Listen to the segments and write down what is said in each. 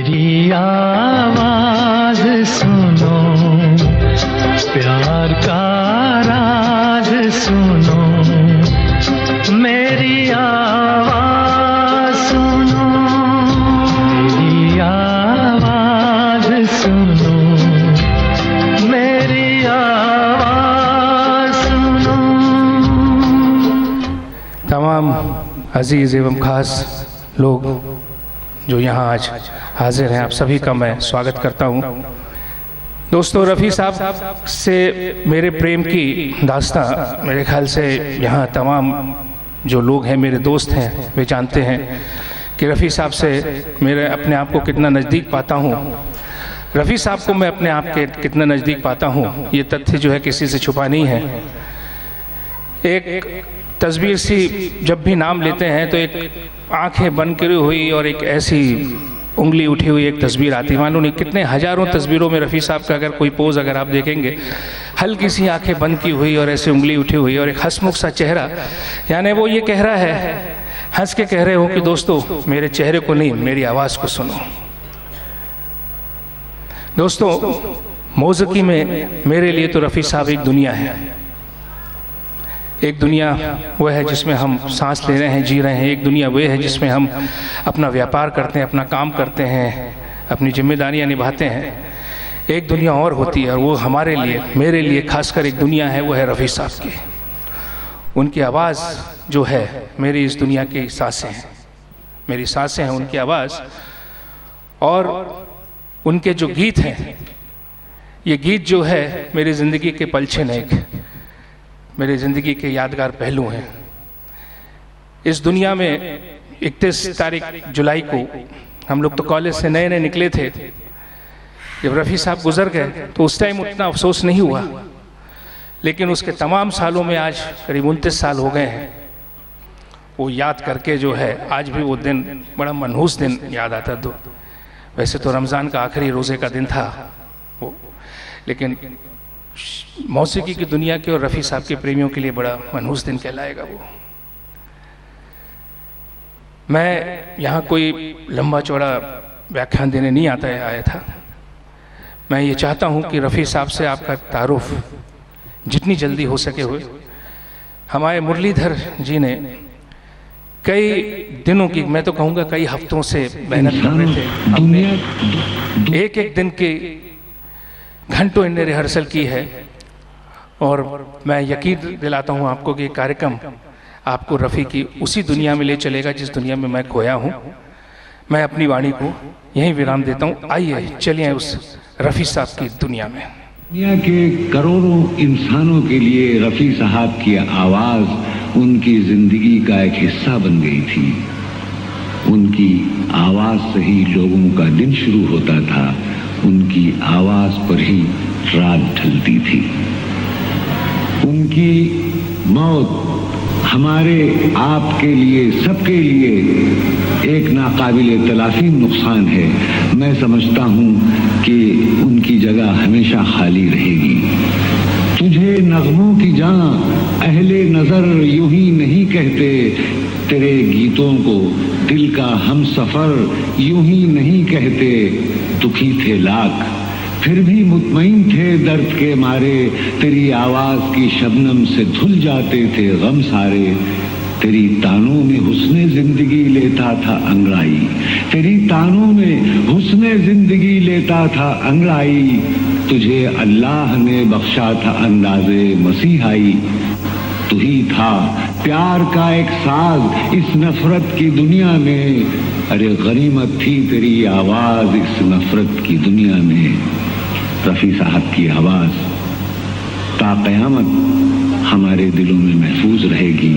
मेरी आवाज सुनो, प्यार का राज सुनो, मेरी आवाज सुनो, मेरी आवाज सुनो, मेरी आवाज सुनो। तमाम अजीज़ एवं ख़ास लोग जो यहाँ आज हाजिर हैं, आप सभी का मैं स्वागत करता हूँ। दोस्तों, रफ़ी साहब से मेरे प्रेम की दास्तां मेरे ख्याल से यहाँ तमाम जो लोग हैं, मेरे दोस्त हैं, वे जानते हैं कि रफ़ी साहब से मेरे अपने आप को कितना नज़दीक पाता हूँ। रफ़ी साहब को मैं अपने आप के कितना नज़दीक पाता हूँ, ये तथ्य जो है किसी से छुपा नहीं है। एक तस्वीर सी जब भी नाम लेते हैं तो एक आंखें बंद करी हुई और एक ऐसी उंगली उठी हुई एक तस्वीर आती है। मालूम नहीं कितने हज़ारों तस्वीरों में रफ़ी साहब का अगर कोई पोज अगर आप देखेंगे, हल्की सी आंखें बंद की हुई और ऐसे उंगली उठी हुई और एक हंसमुख सा चेहरा, यानी वो ये कह रहा है, हंस के कह रहे हो कि दोस्तों मेरे चेहरे को नहीं, मेरी आवाज़ को सुनो। दोस्तों, मौसीकी में मेरे लिए तो रफ़ी साहब एक दुनिया है। एक दुनिया वो है जिसमें हम सांस ले रहे हैं, जी रहे हैं। एक दुनिया वो है जिसमें हम अपना व्यापार करते हैं, अपना काम करते हैं, अपनी जिम्मेदारियां निभाते हैं। एक दुनिया और होती है और वो हमारे लिए, मेरे लिए खासकर एक दुनिया है, वो है रफ़ी साहब की। उनकी आवाज़ जो है मेरी इस दुनिया की सांसें हैं, मेरी सांसें हैं उनकी आवाज़। और उनके जो गीत हैं, ये गीत जो है मेरी ज़िंदगी के पलछिन एक, मेरी ज़िंदगी के यादगार पहलू हैं। इस दुनिया में 31 तारीख जुलाई को हम लोग तो कॉलेज से नए नए निकले थे। जब रफ़ी साहब गुजर गए तो उस टाइम उतना अफसोस नहीं हुआ, लेकिन उसके तमाम सालों में आज करीब 29 साल हो गए हैं। वो याद करके जो है आज भी वो दिन बड़ा मनहूस दिन याद आता है। वैसे तो रमज़ान का आखिरी रोज़े का दिन था वो, लेकिन मौसीकी की दुनिया के और रफ़ी साहब के प्रेमियों के लिए बड़ा मनहूस दिन कहलाएगा वो। मैं यहाँ कोई लंबा चौड़ा व्याख्यान देने नहीं आया था। मैं ये चाहता हूँ कि रफ़ी साहब से आपका तारुफ जितनी जल्दी हो सके हुए। हमारे मुरलीधर जी ने कई दिनों की, मैं तो कहूँगा कई हफ्तों से मेहनत कर रहे थे, अपने एक एक दिन के घंटों इनने रिहर्सल की है। और मैं यकीन दिलाता हूँ आपको कि कार्यक्रम आपको रफ़ी की उसी दुनिया में ले चलेगा जिस दुनिया में मैं खोया हूँ। मैं अपनी वाणी को यहीं विराम देता हूँ। आइए चलिए उस रफ़ी साहब की दुनिया में। दुनिया के करोड़ों इंसानों के लिए रफ़ी साहब की आवाज़ उनकी ज़िंदगी का एक हिस्सा बन गई थी। उनकी आवाज़ से ही लोगों का दिन शुरू होता था, उनकी आवाज़ पर ही रात ढलती थी। उनकी मौत हमारे आपके लिए, सबके लिए एक नाकाबिले तलाफी नुकसान है। मैं समझता हूँ कि उनकी जगह हमेशा खाली रहेगी। तुझे नग़मों की जान अहले नज़र यूं ही नहीं कहते, तेरे गीतों को दिल का हम सफ़र यूं ही नहीं कहते। दुखी थे लाख फिर भी मुतमईन थे दर्द के मारे, तेरी आवाज़ की शबनम से धुल जाते थे गम सारे। तेरी तानों में हुस्ने ज़िंदगी लेता था अंगड़ाई, तेरी तानों में हुस्ने ज़िंदगी लेता था अंगड़ाई। तुझे अल्लाह ने बख्शा था अंदाज़े मसीहाई। तू ही था प्यार का एक साज इस नफरत की दुनिया में। अरे गनीमत थी तेरी आवाज़ इस नफरत की दुनिया में। रफ़ी साहब की आवाज़ ता क़यामत हमारे दिलों में महफूज रहेगी।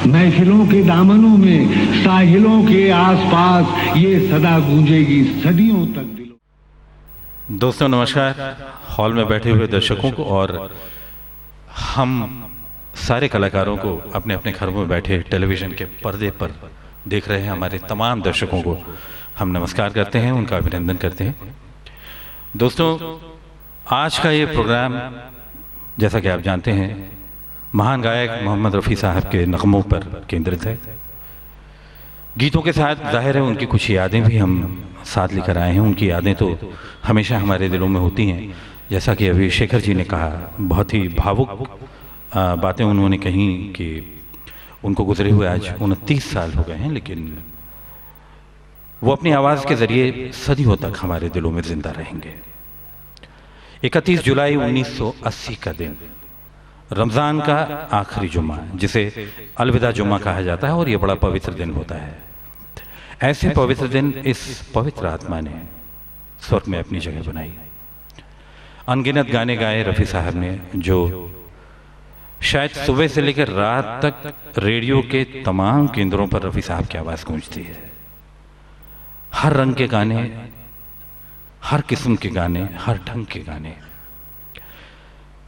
महफिलों के दामनों में, साहिलों के आसपास ये सदा गूंजेगी सदियों तक दिलों। दोस्तों नमस्कार। हॉल में बैठे हुए दर्शकों को और हम सारे कलाकारों को, अपने अपने घरों में बैठे टेलीविज़न के पर्दे पर देख रहे हैं हमारे तमाम दर्शकों को हम नमस्कार करते हैं, उनका अभिनंदन करते हैं। दोस्तों, आज का ये प्रोग्राम जैसा कि आप जानते हैं महान गायक मोहम्मद रफ़ी साहब के नग़मों पर केंद्रित है। गीतों के साथ जाहिर है उनकी कुछ यादें भी हम साथ लेकर आए हैं। उनकी यादें तो हमेशा हमारे दिलों में होती हैं। जैसा कि अभी शेखर जी ने कहा, बहुत ही भावुक बातें उन्होंने कही कि उनको गुजरे हुए आज 29 साल हो गए हैं, लेकिन वो अपनी आवाज़ के ज़रिए सदियों तक हमारे दिलों में ज़िंदा रहेंगे। 31 जुलाई 1980 का दिन, रमज़ान का आखिरी जुम्मा, जिसे अलविदा जुम्मा कहा जाता है, और ये बड़ा पवित्र दिन होता है। ऐसे पवित्र दिन इस पवित्र आत्मा ने स्वर्ग में अपनी जगह बनाई। अनगिनत गाने गाए रफ़ी साहब ने, जो शायद सुबह से लेकर रात तक रेडियो के तमाम केंद्रों पर रफ़ी साहब की आवाज़ गूंजती है। हर रंग के गाने, हर किस्म के गाने, हर ढंग के गाने।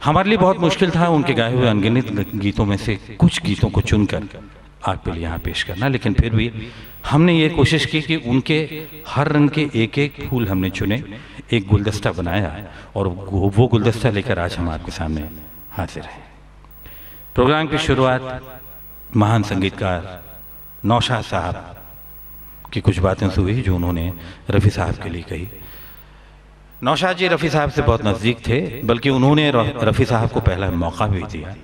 हमारे लिए बहुत मुश्किल था उनके गाए हुए अनगिनत गीतों में से कुछ गीतों को चुनकर आपके लिए यहाँ पेश करना, लेकिन फिर भी हमने ये कोशिश की कि उनके हर रंग के एक एक फूल हमने चुने, एक गुलदस्ता बनाया, और वो गुलदस्ता लेकर आज हम आपके सामने हाजिर हैं। प्रोग्राम की शुरुआत महान संगीतकार नौशाद साहब की कुछ बातें हुई जो उन्होंने रफ़ी साहब के लिए कही। नौशाद जी रफ़ी साहब से बहुत नज़दीक थे, बल्कि उन्होंने रफ़ी साहब को पहला मौका भी दिया,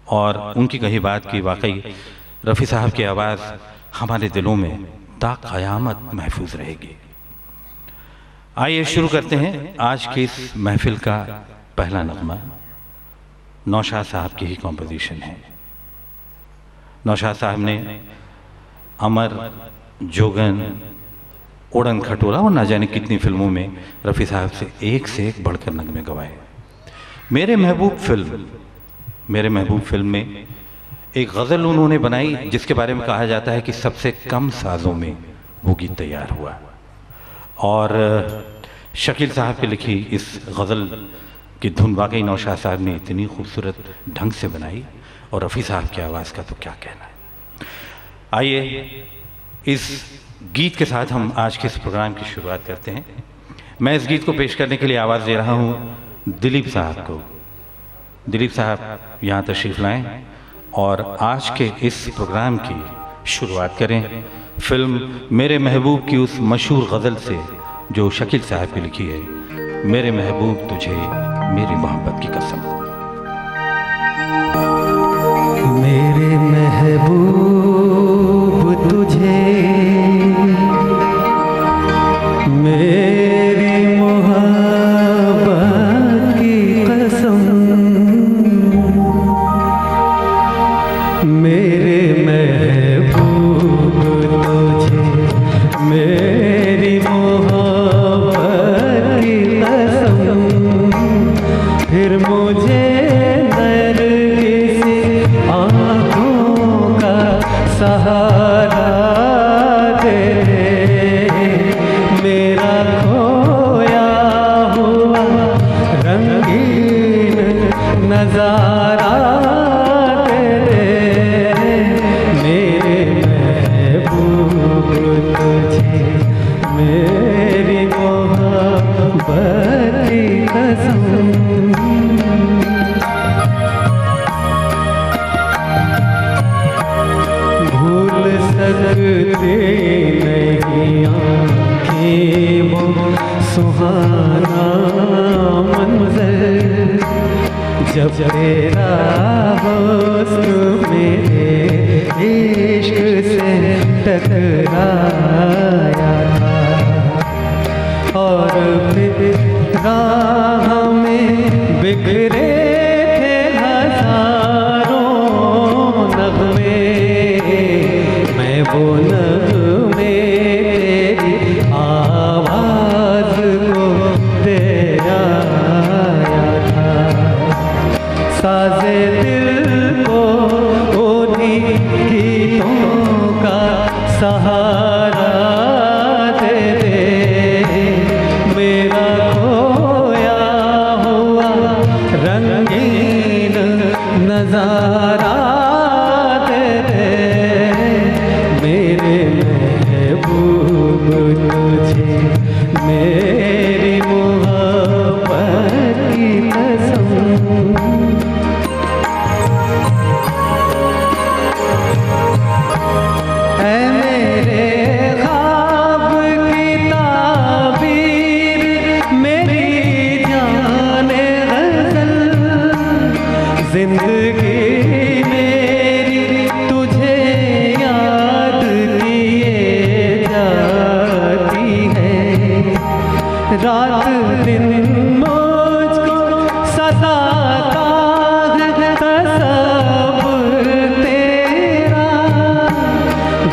और उनकी कही बात की वाकई रफ़ी साहब की आवाज़ हमारे दिलों में ता क़यामत महफूज रहेगी। आइए शुरू करते हैं आज की इस महफिल का पहला नगमा। नौशाद साहब की ही कॉम्पोजिशन है। नौशाद साहब ने अमर, जोगन, उड़न खटोला और ना जाने कितनी फिल्मों में रफ़ी साहब से एक बढ़कर नगमे गवाए। मेरे महबूब फिल्म में एक गज़ल उन्होंने बनाई, जिसके बारे में कहा जाता है कि सबसे कम साजों में वो गीत तैयार हुआ, और शकील साहब की लिखी इस गज़ल की धुन वाकई नौशाद साहब ने इतनी खूबसूरत ढंग से बनाई, और रफ़ी साहब की आवाज़ का तो क्या कहना है। आइए इस गीत के साथ हम आज के इस प्रोग्राम की शुरुआत करते हैं। मैं इस गीत को पेश करने के लिए आवाज़ दे रहा हूँ दिलीप साहब को। दिलीप साहब यहाँ तशरीफ़ लाएं और आज के इस प्रोग्राम की शुरुआत करें फिल्म मेरे महबूब की उस मशहूर गज़ल से जो शकील साहब की लिखी है, मेरे महबूब तुझे मेरी मोहब्बत की कसम। मेरे महबूब तुझे मेरी मोहब्बत की कसम, मेरे महबूब तुझे मेरी मोहब्बत की कसम, फिर मुझे नरगिस आँखों का सहारा दे, मेरा खोया हुआ रंगीन नजारा दे, मेरे महबूब तुझे मेरी मोहब्बत की कसम। भूल सकते नहीं आँखें वो सुहाना मंज़र, जब तेरा हुस्न मेरे इश्क से टकराया था, और फिर राह में बिखरे थे हज़ारों नग़मे, मैं वो नग़मे तेरी आवाज़ को दे आया था, साज़े दिल को उन्हीं गीतों का सहारा रात दिन मुझको सताता है तसव्वुर तेरा,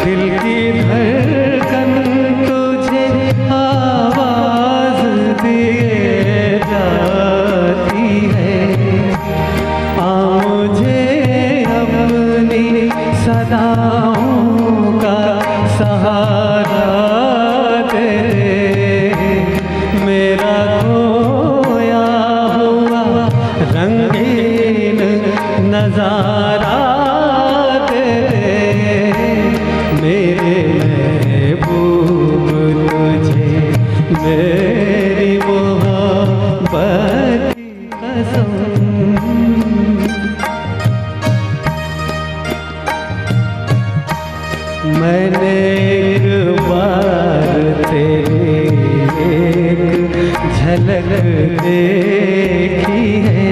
दिल की धड़कन तुझे आवाज दिए जाती है। आ मुझे अपनी सदाओं का सहारा दे, मेरा खोया हुआ रंगीन नजारा दे, मेरे महबूब तुझे मेरी मोहब्बत की कसम। मैंने एक बार तेरी एक झलक देखी है,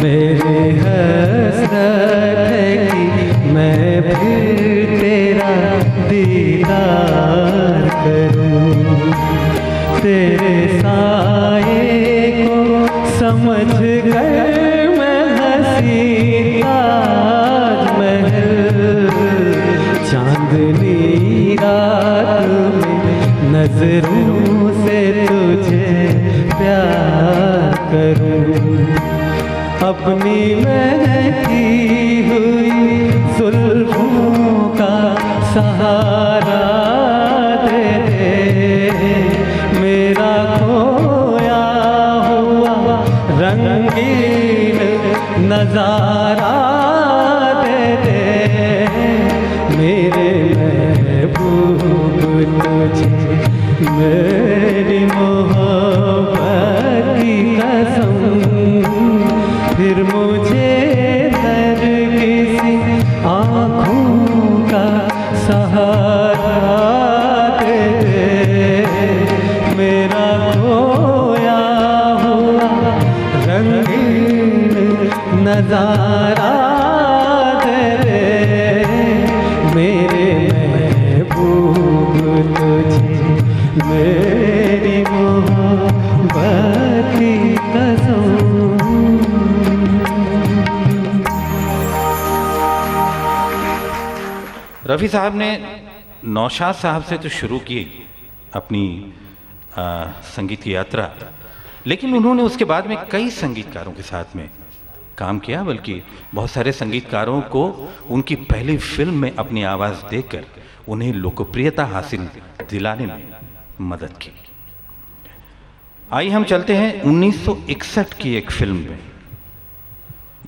मेरे हसरत है कि मैं फिर तेरा दीदार करूं। तेरे साए को समझ कर मैं हंसी ताजमहल, चांदनी रात में नजरों से तुझे प्यार करूं। अपनी महकी हुई जुल्फों का सहारा दे दे, मेरा खोया हुआ रंगीन नजारा दे दे, मेरे महबूब तुझे मेरी मोहब्बत की कसम। फिर मुझे दर किसी आँखों का सहारा दे दे, मेरा खोया हुआ रंगीन नजारा दे दे, मेरे महबूब तुझे मेरी मोहब्बत की कसम। रफ़ी साहब ने नौशाद साहब से तो शुरू की अपनी संगीत की यात्रा, लेकिन उन्होंने उसके बाद में कई संगीतकारों के साथ में काम किया, बल्कि बहुत सारे संगीतकारों को उनकी पहली फिल्म में अपनी आवाज़ देकर उन्हें लोकप्रियता हासिल दिलाने में मदद की। आइए हम चलते हैं 1961 की एक फिल्म में।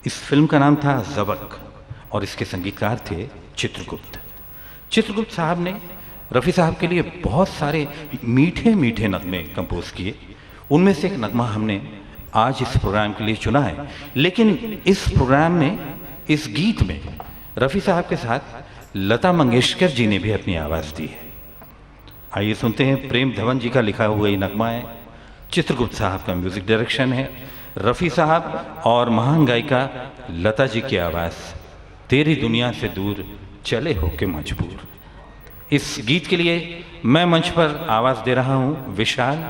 इस फिल्म का नाम था ज़बक और इसके संगीतकार थे चित्रगुप्त। चित्रगुप्त साहब ने रफ़ी साहब के लिए बहुत सारे मीठे मीठे नगमे कंपोज किए। उनमें से एक नगमा हमने आज इस प्रोग्राम के लिए चुना है, लेकिन इस प्रोग्राम में, इस गीत में रफ़ी साहब के साथ लता मंगेशकर जी ने भी अपनी आवाज़ दी है। आइए सुनते हैं, प्रेम धवन जी का लिखा हुआ ये नगमा है, चित्रगुप्त साहब का म्यूज़िक डायरेक्शन है, रफ़ी साहब और महान गायिका लता जी की आवाज़, तेरी दुनिया से दूर चले हो के मजबूर। इस गीत के लिए मैं मंच पर आवाज़ दे रहा हूँ विशाल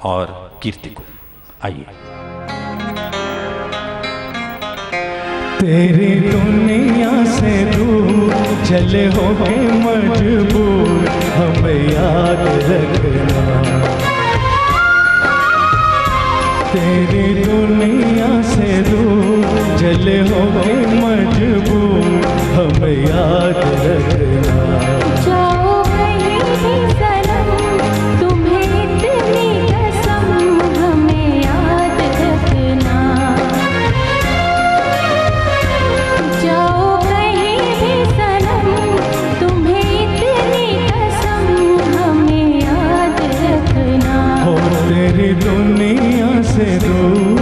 और कीर्ति को। आइए। तेरी दुनिया से दूर चले हो के मजबूर, हमें याद रखना। तेरी दुनिया से दूर चले हो के मजबूर, हमें याद रखना। जाओ कहीं भी सनम, तुम्हें इतनी कसम, हमें याद रखना। जाओ कहीं भी सनम, तुम्हें इतनी कसम, हमें याद रखना। हो तेरी दुनिया से दूर।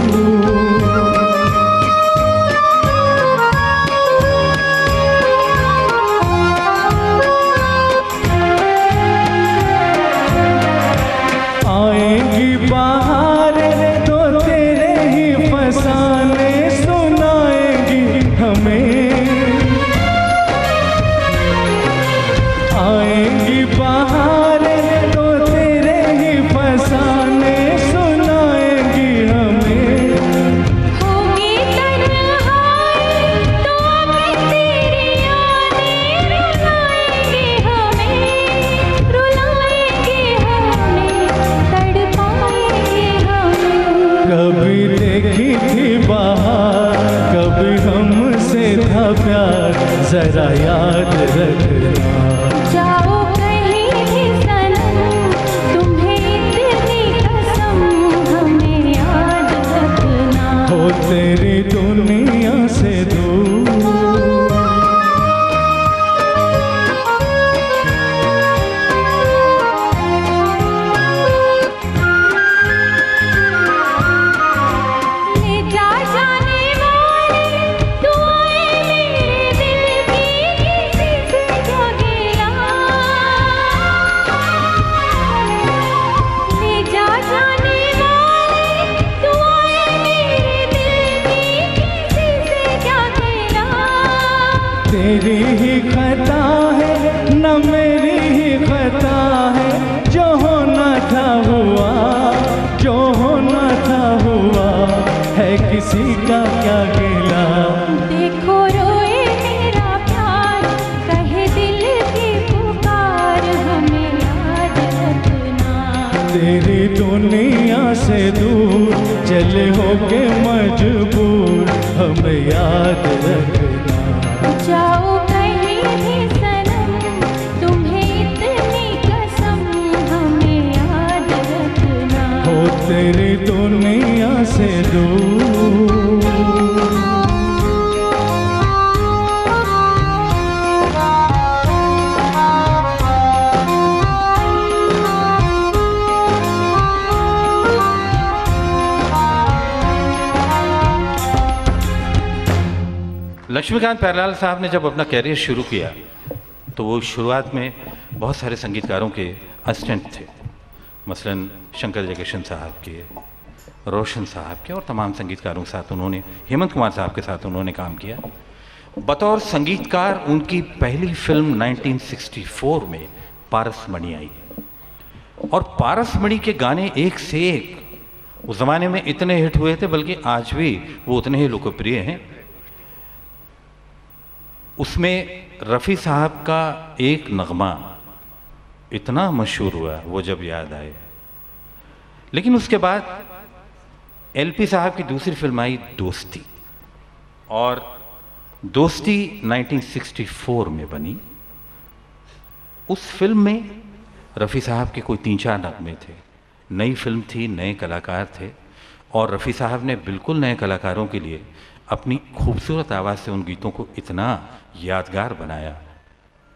तेरी ही खता है न मेरी ही खता है, जो होना था हुआ, जो होना था हुआ, है किसी का क्या गिला। देखो रोए मेरा प्यार, कहे दिल की पुकार, हमें याद रखना। तेरी दुनिया से दूर चले होके मजबूर, हमें याद रखना। जाओ कहीं भी सनम, तुम्हें इतनी कसम, हमें याद रखना। हो तेरी दुनिया से दूर। लक्ष्मीकांत प्यारेलाल साहब ने जब अपना कैरियर शुरू किया तो वो शुरुआत में बहुत सारे संगीतकारों के असिस्टेंट थे, मसलन शंकर जयकिशन साहब के, रोशन साहब के और तमाम संगीतकारों के साथ उन्होंने, हेमंत कुमार साहब के साथ उन्होंने काम किया। बतौर संगीतकार उनकी पहली फिल्म 1964 में पारसमणि आई और पारसमणि के गाने एक से एक उस ज़माने में इतने हिट हुए थे, बल्कि आज भी वो उतने ही लोकप्रिय हैं। उसमें रफ़ी साहब का एक नगमा इतना मशहूर हुआ वो जब याद आए। लेकिन उसके बाद एलपी साहब की दूसरी फिल्म आई दोस्ती, और दोस्ती 1964 में बनी। उस फिल्म में रफ़ी साहब के कोई 3-4 नगमे थे, नई फिल्म थी, नए कलाकार थे, और रफ़ी साहब ने बिल्कुल नए कलाकारों के लिए अपनी खूबसूरत आवाज़ से उन गीतों को इतना यादगार बनाया।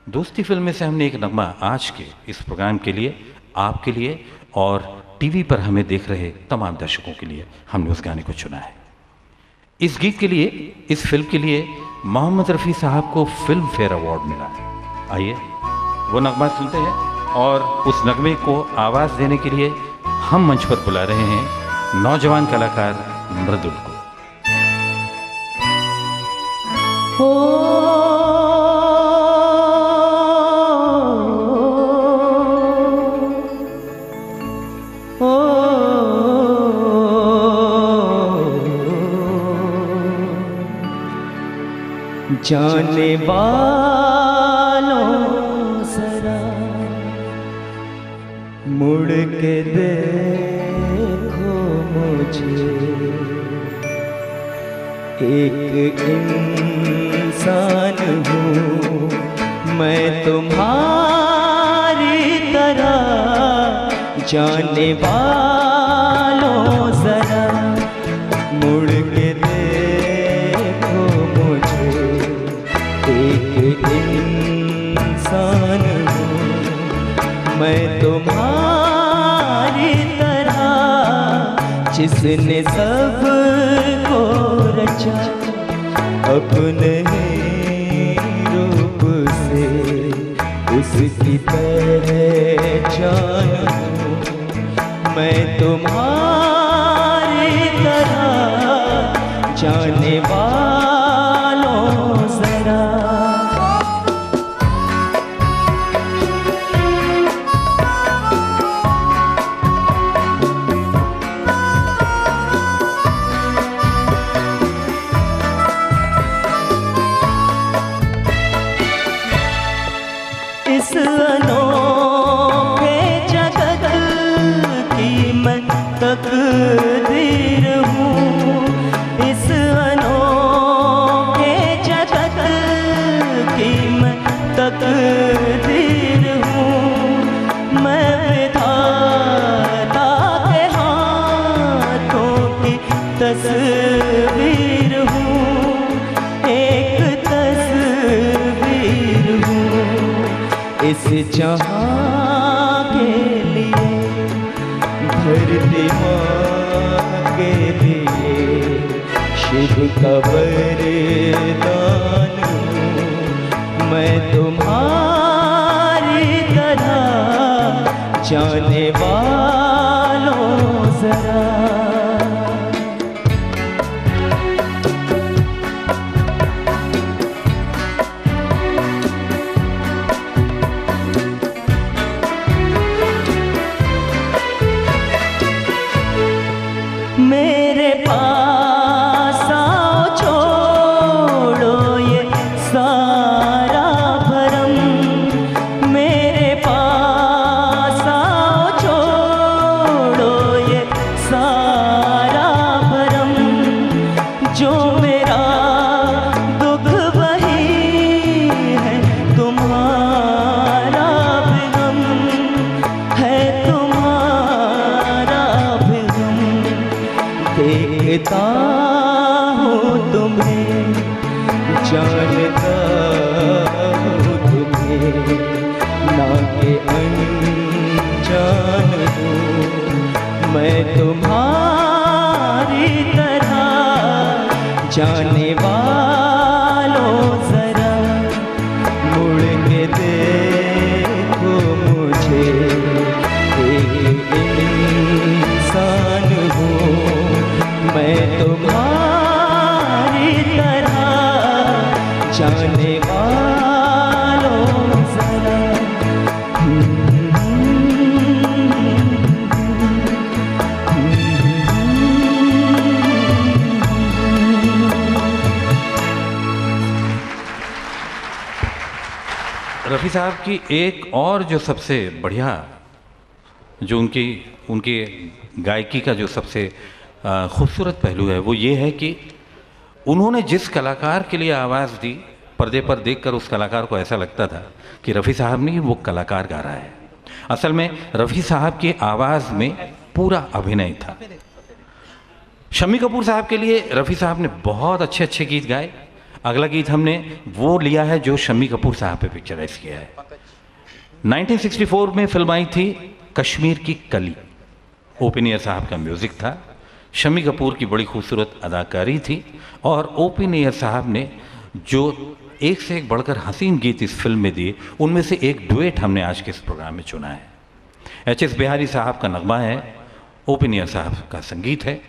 दोस्ती फिल्म में से हमने एक नगमा आज के इस प्रोग्राम के लिए, आपके लिए और टीवी पर हमें देख रहे तमाम दर्शकों के लिए हमने उस गाने को चुना है। इस गीत के लिए, इस फिल्म के लिए मोहम्मद रफ़ी साहब को फिल्म फेयर अवार्ड मिला है। आइए वो नगमा सुनते हैं, और उस नगमे को आवाज़ देने के लिए हम मंच पर बुला रहे हैं नौजवान कलाकार मृदुल को। जाने वालों जरा मुड़ के देखो मुझे, एक इंसान हूँ मैं तुम्हारी तरह। जाने वालों जरा मुड़ के देखो मुझे, एक इंसान हूँ मैं तुम्हारी तरह। जिसने सब को रचा अपने रूप से, उसकी पहचान हूँ मैं तुम्हारी तरह। जाने वालों जरा इस अनोखे जगत की मैं तकदीर हूँ। इस अनोखे जगत की मैं तकदीर हूँ। मैं विधाता के हाथों की तस्वीर हूँ, एक तस्वीर हूँ। इस जहाँ के लिए, धरती माँ के लिए, शिव का वरदान हूँ मैं तुम्हारी तरह। जाने वालों जरा देखता हूँ तुम्हें, जानता हूँ तुम्हें, ना के अनजान हूँ मैं तुम्हारी तरह। जाने वालों जरा मुड़ के देखो मुझे, एक इंसान हूँ मैं तुम्हारी तरह। जाने वालों जरा रफ़ी साहब की एक और जो सबसे बढ़िया, जो उनकी गायकी का जो सबसे खूबसूरत पहलू है वो ये है कि उन्होंने जिस कलाकार के लिए आवाज़ दी, पर्दे पर देखकर उस कलाकार को ऐसा लगता था कि रफ़ी साहब नहीं, वो कलाकार गा रहा है। असल में रफ़ी साहब की आवाज़ में पूरा अभिनय था। शम्मी कपूर साहब के लिए रफ़ी साहब ने बहुत अच्छे अच्छे गीत गाए। अगला गीत हमने वो लिया है जो शम्मी कपूर साहब पे पिक्चराइज किया है। 1964 में फिल्म आई थी कश्मीर की कली, ओपी नैयर साहब का म्यूज़िक था, शम्मी कपूर की बड़ी खूबसूरत अदाकारी थी और ओपी नैयर साहब ने जो एक से एक बढ़कर हसीन गीत इस फिल्म में दिए, उनमें से एक डुएट हमने आज के इस प्रोग्राम में चुना है। एच.एस. बिहारी साहब का नगमा है, ओपी नैयर साहब का संगीत है।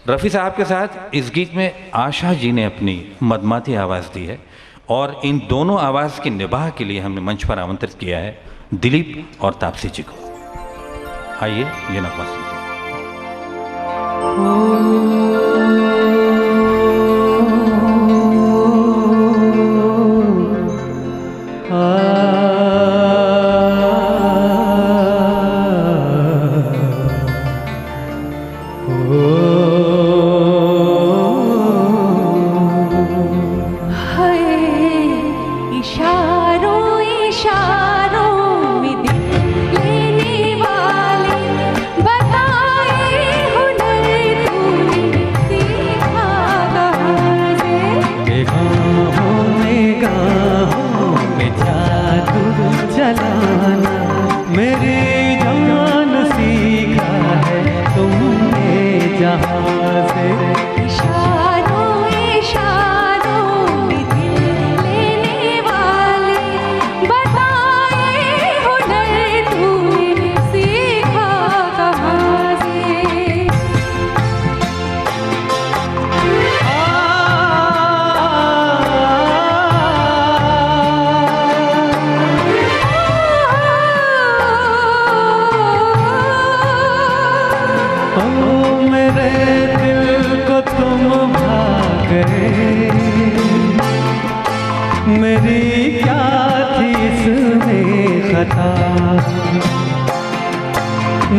रफ़ी साहब के साथ इस गीत में आशा जी ने अपनी मदमाती आवाज़ दी है और इन दोनों आवाज़ की निभाह के लिए हमने मंच पर आमंत्रित किया है दिलीप और तापसी जी को। आइए ये नगमा सुनते हैं।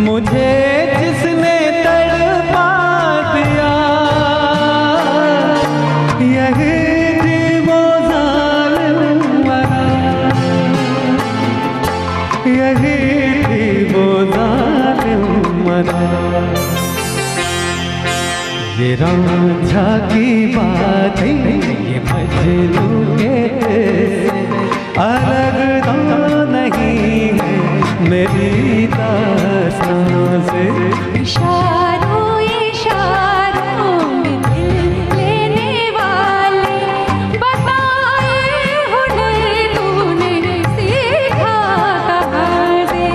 मुझे जिसने तड़पा दिया, यही थी वो जालिम मरा, यही थी वो जालिम मरा। ये रांझा की बात ये मजनू के अलग नहीं है मेरी दास्तां से। इशारों इशारों में दिल लेने वाले, बताए हुनर तूने सीखा कहाँ से।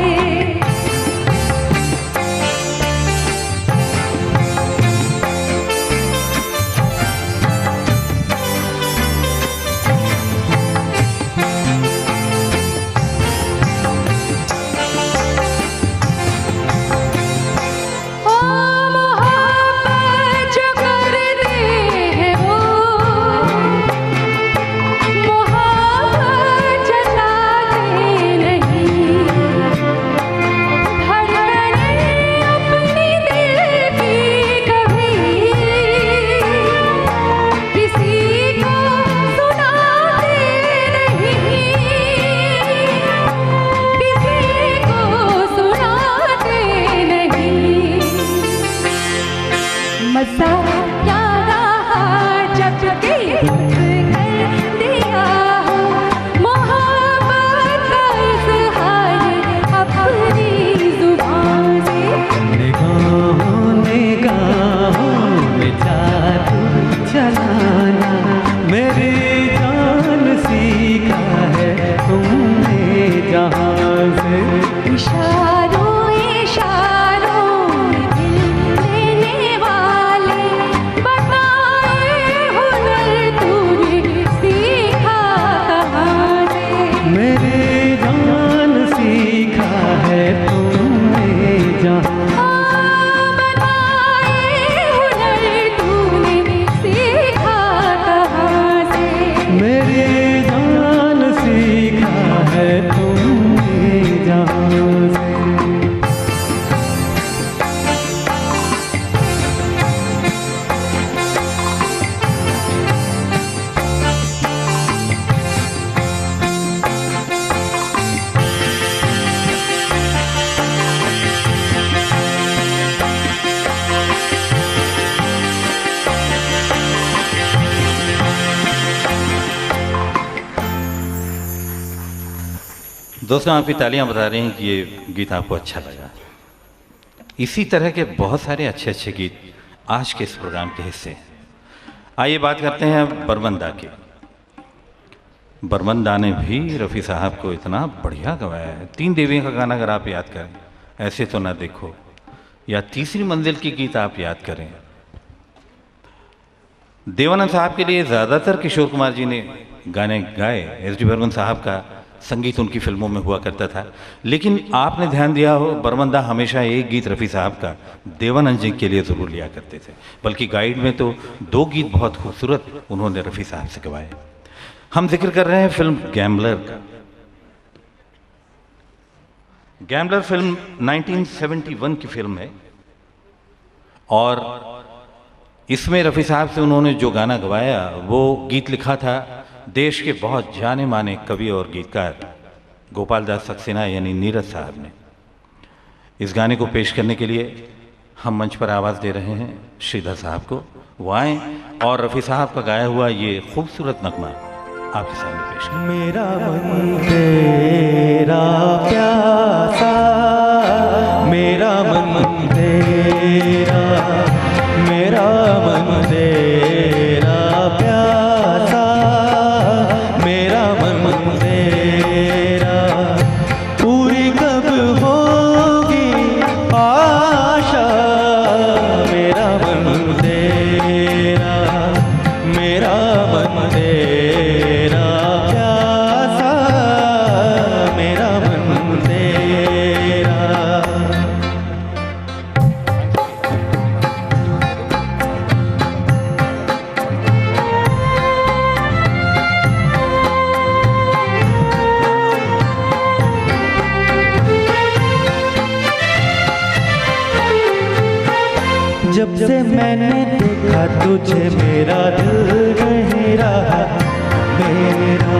दोस्तों आपकी तालियां बता रही हैं कि ये गीत आपको अच्छा लगा। इसी तरह के बहुत सारे अच्छे अच्छे गीत आज के इस प्रोग्राम के हिस्से हैं। आइए बात करते हैं अब बरमंदा की। बरमंदा ने भी रफ़ी साहब को इतना बढ़िया गवाया है। तीन देवियों का गाना अगर आप याद करें, ऐसे तो ना देखो, या तीसरी मंजिल की गीत आप याद करें। देवानंद साहब के लिए ज़्यादातर किशोर कुमार जी ने गाने गाए। एस डी बर्मन साहब का संगीत उनकी फिल्मों में हुआ करता था, लेकिन आपने ध्यान दिया हो बरमंदा हमेशा एक गीत रफ़ी साहब का देवानंद जी के लिए ज़रूर लिया करते थे, बल्कि गाइड में तो 2 गीत बहुत खूबसूरत उन्होंने रफ़ी साहब से गवाए। हम जिक्र कर रहे हैं फिल्म गैम्बलर का। गैम्बलर फिल्म 1971 की फिल्म है और इसमें रफ़ी साहब से उन्होंने जो गाना गवाया वो गीत लिखा था देश के बहुत जाने माने कवि और गीतकार गोपाल दास सक्सेना यानी नीरज साहब ने। इस गाने को पेश करने के लिए हम मंच पर आवाज़ दे रहे हैं श्रीधर साहब को। वो आएँ और रफ़ी साहब का गाया हुआ ये खूबसूरत नगमा आपके सामने पेश करें। मेरा मन तेरा प्यासा, मेरा मन तेरा, मेरा मन तेरा प्यासा, मेरा मन तेरा, पूरी कब होगी आशा, मेरा मन तेरा, मेरा मन तेरा प्यासा, मेरा मन तेरा। जब से मैंने देखा तुझे मेरा दिल नहीं रहा मेरा।